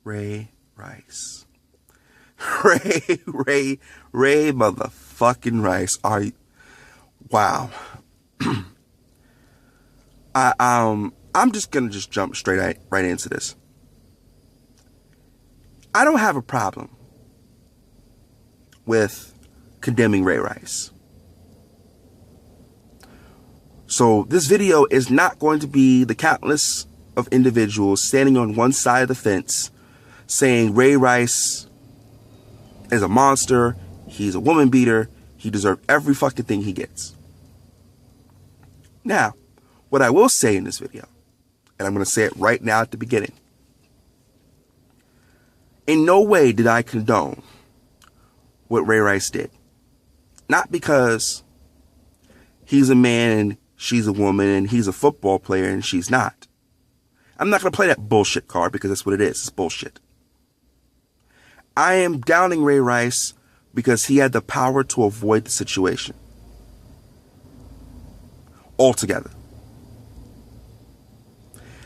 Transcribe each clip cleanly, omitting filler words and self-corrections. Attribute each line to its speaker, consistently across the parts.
Speaker 1: Ray Rice. Ray motherfucking Rice. Wow. I'm just gonna jump right into this. I don't have a problem with condemning Ray Rice. So this video is not going to be the countless of individuals standing on one side of the fence saying Ray Rice is a monster, he's a woman beater, he deserves every fucking thing he gets. Now, what I will say in this video, and I'm going to say it right now at the beginning, in no way did I condone what Ray Rice did. Not because he's a man and she's a woman and he's a football player and she's not. I'm not going to play that bullshit card because that's what it is. It's bullshit. I am downing Ray Rice because he had the power to avoid the situation altogether.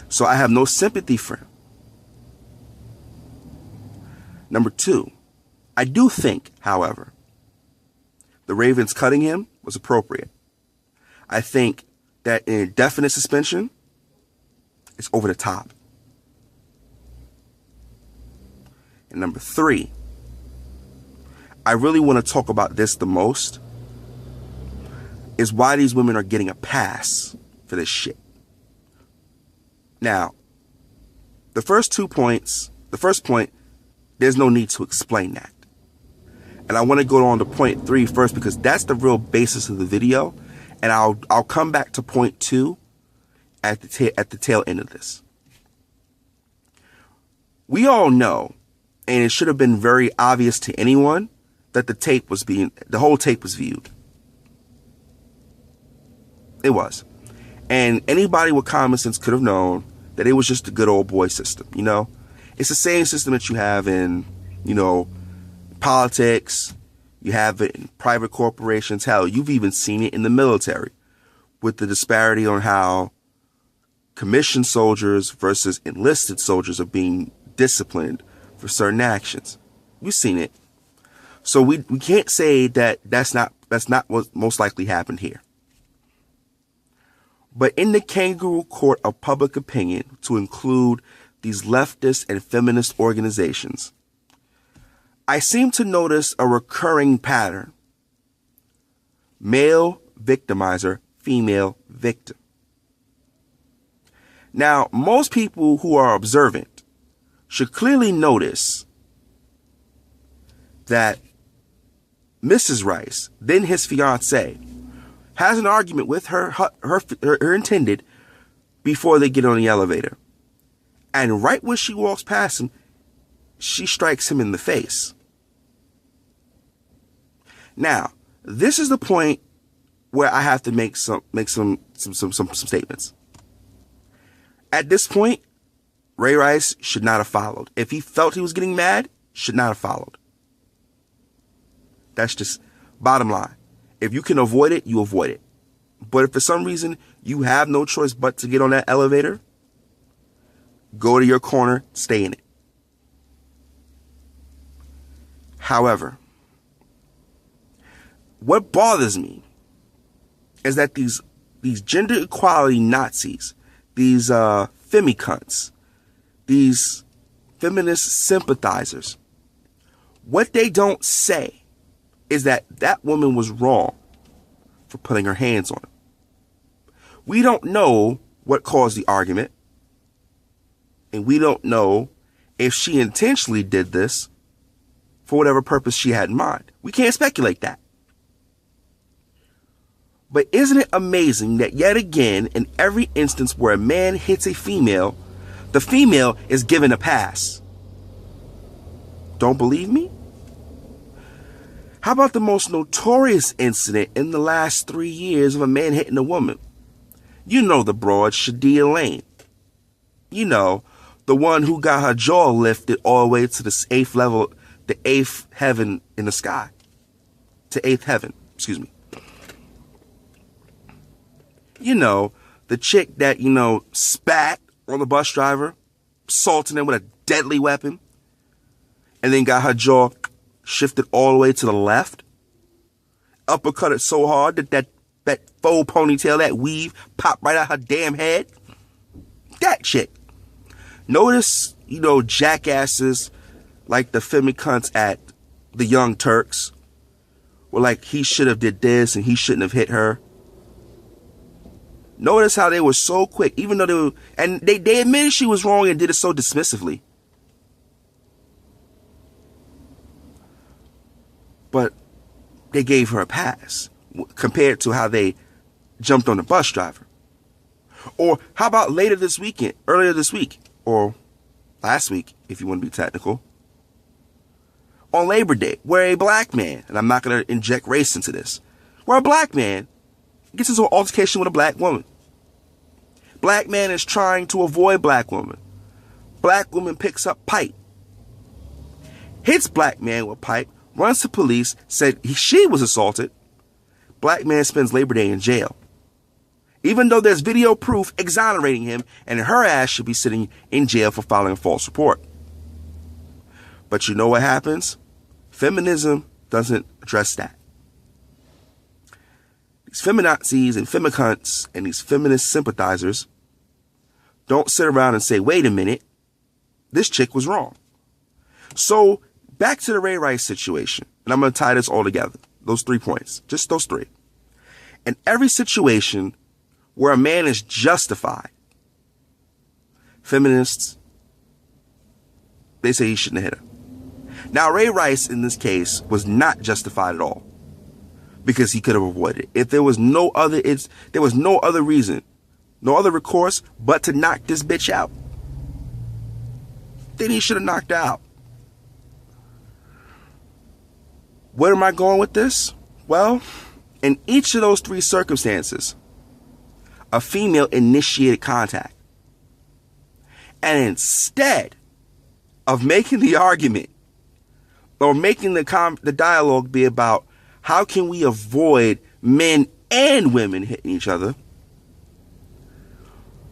Speaker 1: So I have no sympathy for him. Number two, I do think, however, the Ravens cutting him was appropriate. I think that an indefinite suspension is over the top. And number three, I really want to talk about this the most, is why these women are getting a pass for this shit. Now, the first point, there's no need to explain that. And I want to go on to point 3 first because that's the real basis of the video. And I'll come back to point 2 at the tail end of this. We all know, and it should have been very obvious to anyone, that the whole tape was viewed. It was. And anybody with common sense could have known that it was just a good old boy system, you know? It's the same system that you have in, politics. You have it in private corporations. Hell, you've even seen it in the military with the disparity on how commissioned soldiers versus enlisted soldiers are being disciplined for certain actions. You've seen it. So we can't say that that's not what most likely happened here. But in the kangaroo court of public opinion, to include these leftist and feminist organizations, I seem to notice a recurring pattern. Male victimizer, female victim. Now, most people who are observant should clearly notice that Mrs. Rice, then his fiance, has an argument with her intended before they get on the elevator. And right when she walks past him, she strikes him in the face. Now, this is the point where I have to make some statements. At this point, Ray Rice should not have followed. If he felt he was getting mad, should not have followed. That's just bottom line. If you can avoid it, you avoid it. But if for some reason you have no choice but to get on that elevator, go to your corner, stay in it. However, what bothers me is that these gender equality Nazis, these femicunts, these feminist sympathizers, what they don't say is that woman was wrong for putting her hands on him. We don't know what caused the argument, and we don't know if she intentionally did this for whatever purpose she had in mind. We can't speculate that. But isn't it amazing that yet again, in every instance where a man hits a female, the female is given a pass? Don't believe me? How about the most notorious incident in the last 3 years of a man hitting a woman? You know the broad, Shadia Lane. You know, the one who got her jaw lifted all the way to the 8th level, the 8th heaven in the sky. To 8th heaven, excuse me. You know, the chick that, spat on the bus driver, assaulting him with a deadly weapon, and then got her jaw shifted all the way to the left, uppercut it so hard that faux ponytail, that weave, popped right out her damn head. That chick. Notice, jackasses like the femicunts at the Young Turks were like, he should have did this and he shouldn't have hit her. Notice how they were so quick, even though they admitted she was wrong and did it so dismissively. But they gave her a pass compared to how they jumped on the bus driver. Or how about earlier this week, or last week, if you want to be technical, on Labor Day, where a black man, and I'm not going to inject race into this, where a black man gets into an altercation with a black woman. Black man is trying to avoid black woman. Black woman picks up pipe, hits black man with pipe, runs to police, said she was assaulted. Black man spends Labor Day in jail. Even though there's video proof exonerating him, and her ass should be sitting in jail for filing a false report. But you know what happens? Feminism doesn't address that. These feminazis and femicunts and these feminist sympathizers don't sit around and say, wait a minute, this chick was wrong. So back to the Ray Rice situation, and I'm going to tie this all together. Those 3 points, just those 3. In every situation where a man is justified, feminists, they say he shouldn't have hit her. Now, Ray Rice in this case was not justified at all because he could have avoided it. If there was no other, there was no other reason, no other recourse but to knock this bitch out, then he should have knocked her out. Where am I going with this? Well, in each of those 3 circumstances, a female initiated contact. And instead of making the argument or making the dialogue be about how can we avoid men and women hitting each other,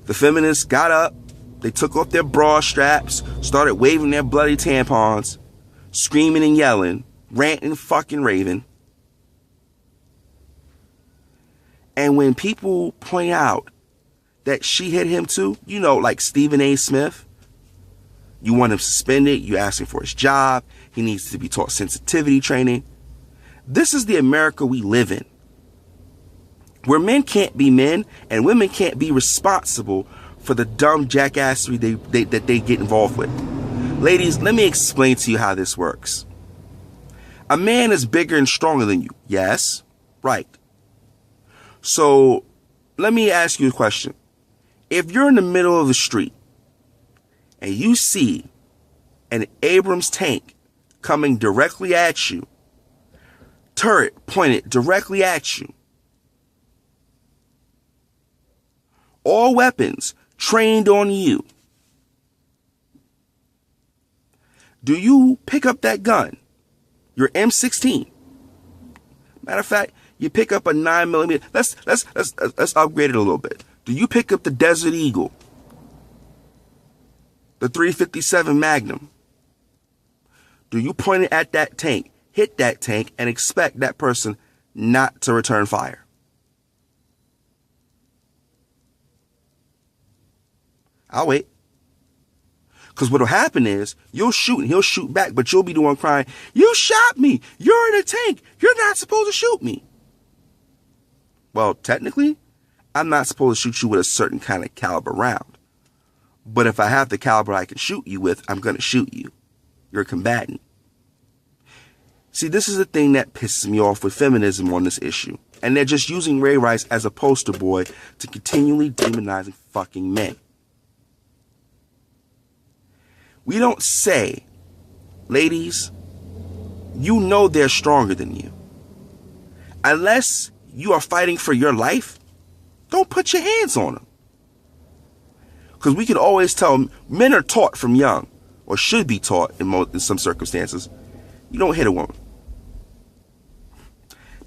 Speaker 1: the feminists got up, they took off their bra straps, started waving their bloody tampons, screaming and yelling, ranting, fucking raving. And when people point out that she hit him too, like Stephen A. Smith, you want him suspended, you asking for his job, he needs to be taught sensitivity training. This is the America we live in, where men can't be men and women can't be responsible for the dumb jackassery that they get involved with. Ladies, let me explain to you how this works. A man is bigger and stronger than you. Yes, right. So let me ask you a question. If you're in the middle of the street and you see an Abrams tank coming directly at you, turret pointed directly at you, all weapons trained on you, do you pick up that gun, your M16? Matter of fact, you pick up a 9mm. Let's upgrade it a little bit. Do you pick up the Desert Eagle, the 357 Magnum? Do you point it at that tank, hit that tank, and expect that person not to return fire? I'll wait. Because what'll happen is you'll shoot and he'll shoot back, but you'll be the one crying, "You shot me! You're in a tank! You're not supposed to shoot me!" Well, technically, I'm not supposed to shoot you with a certain kind of caliber round. But if I have the caliber I can shoot you with, I'm going to shoot you. You're a combatant. See, this is the thing that pisses me off with feminism on this issue. And they're just using Ray Rice as a poster boy to continually demonizing fucking men. We don't say, ladies, you know they're stronger than you. Unless you are fighting for your life, don't put your hands on them. Because we can always tell, men are taught from young, or should be taught in some circumstances, you don't hit a woman.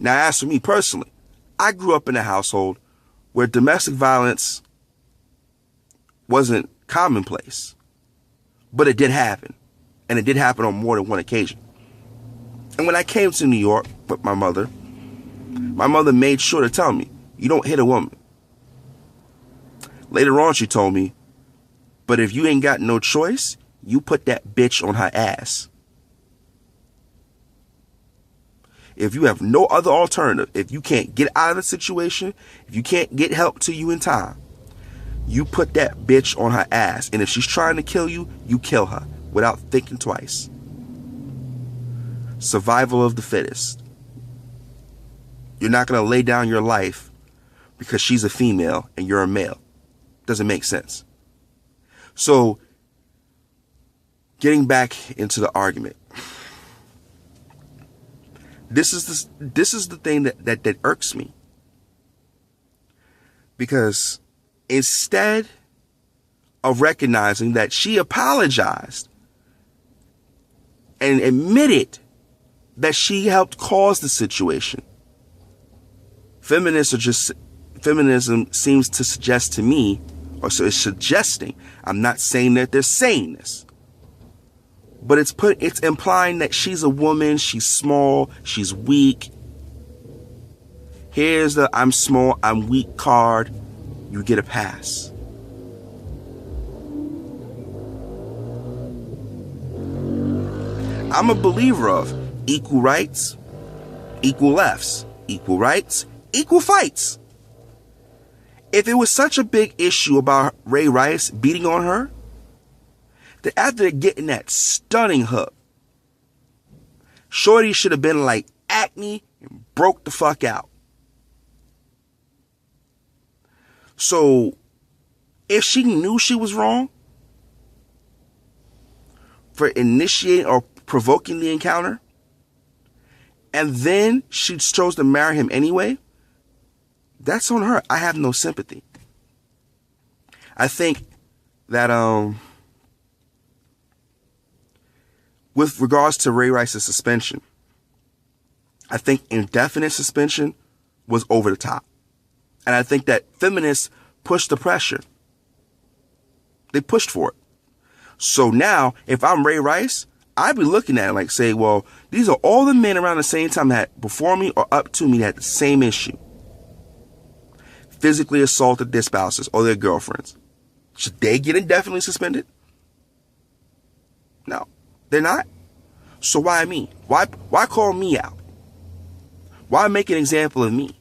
Speaker 1: Now, as for me personally, I grew up in a household where domestic violence wasn't commonplace. But it did happen. And it did happen on more than one occasion. And when I came to New York with my mother made sure to tell me, you don't hit a woman. Later on, she told me, but if you ain't got no choice, you put that bitch on her ass. If you have no other alternative, if you can't get out of the situation, if you can't get help to you in time, you put that bitch on her ass. And if she's trying to kill you, you kill her without thinking twice. Survival of the fittest. You're not going to lay down your life because she's a female and you're a male. Doesn't make sense. So, getting back into the argument. This is the thing that irks me. Because instead of recognizing that she apologized and admitted that she helped cause the situation, feminism seems to suggest to me, or so it's suggesting, I'm not saying that they're saying this, but it's implying that she's a woman, she's small, she's weak. Here's the I'm small, I'm weak card. You get a pass. I'm a believer of equal rights, equal lefts, equal rights, equal fights. If it was such a big issue about Ray Rice beating on her, then after getting that stunning hook, Shorty should have been like Acne and broke the fuck out. So, if she knew she was wrong for initiating or provoking the encounter, and then she chose to marry him anyway, that's on her. I have no sympathy. I think that with regards to Ray Rice's suspension, I think indefinite suspension was over the top. And I think that feminists pushed the pressure. They pushed for it. So now, if I'm Ray Rice, I'd be looking at it like, say, well, these are all the men around the same time that before me or up to me that had the same issue. Physically assaulted their spouses or their girlfriends. Should they get indefinitely suspended? No, they're not. So why me? Why call me out? Why make an example of me?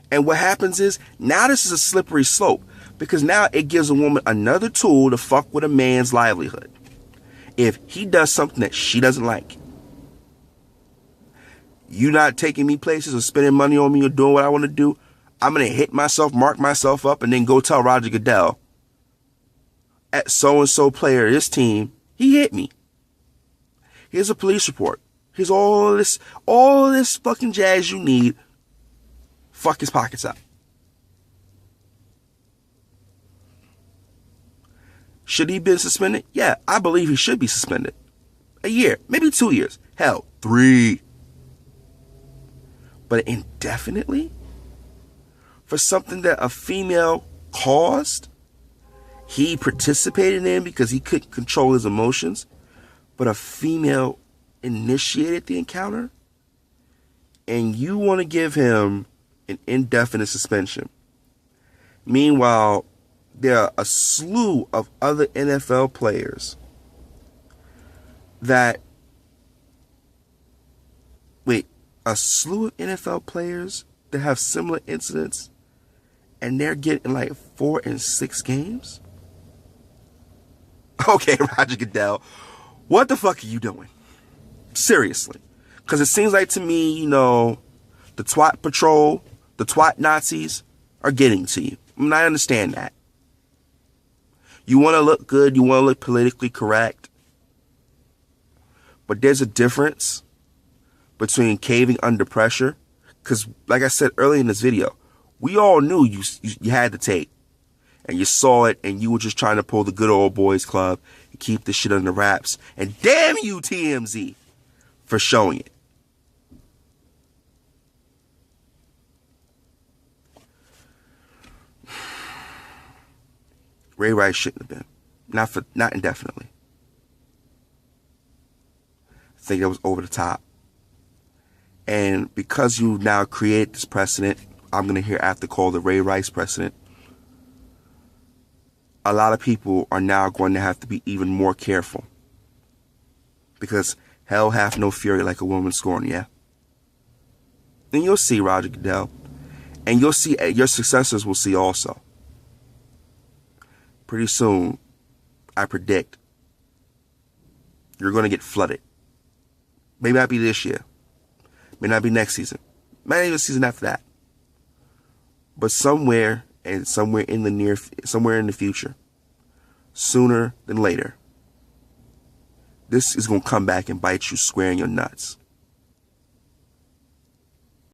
Speaker 1: And what happens is, now this is a slippery slope, because now it gives a woman another tool to fuck with a man's livelihood. If he does something that she doesn't like, you not taking me places or spending money on me or doing what I want to do, I'm going to hit myself, mark myself up, and then go tell Roger Goodell, at so-and-so player of this team, he hit me. Here's a police report. Here's all this fucking jazz you need. Fuck his pockets up. Should he be suspended? Yeah, I believe he should be suspended. A year, maybe 2 years. Hell, 3. But indefinitely? For something that a female caused? He participated in because he couldn't control his emotions, but a female initiated the encounter? And you want to give him an indefinite suspension. Meanwhile, there are a slew of other NFL players a slew of NFL players that have similar incidents, and they're getting like 4 and 6 games? Okay, Roger Goodell, what the fuck are you doing? Seriously. Because it seems like to me, the twat patrol, the twat Nazis are getting to you. I mean, I understand that. You want to look good, you want to look politically correct. But there's a difference between caving under pressure. Because, like I said earlier in this video, we all knew you had the tape. And you saw it, and you were just trying to pull the good old boys club and keep this shit under wraps. And damn you, TMZ, for showing it. Ray Rice shouldn't have been. Not indefinitely. think it was over the top. And because you now create this precedent, I'm going to hereafter call the Ray Rice precedent, a lot of people are now going to have to be even more careful. Because hell hath no fury like a woman scorned, yeah? And you'll see, Roger Goodell. And you'll see, your successors will see also. Pretty soon, I predict, you're going to get flooded. Maybe not be this year. May not be next season. May not even the season after that. But somewhere in the future, sooner than later, this is going to come back and bite you square in your nuts.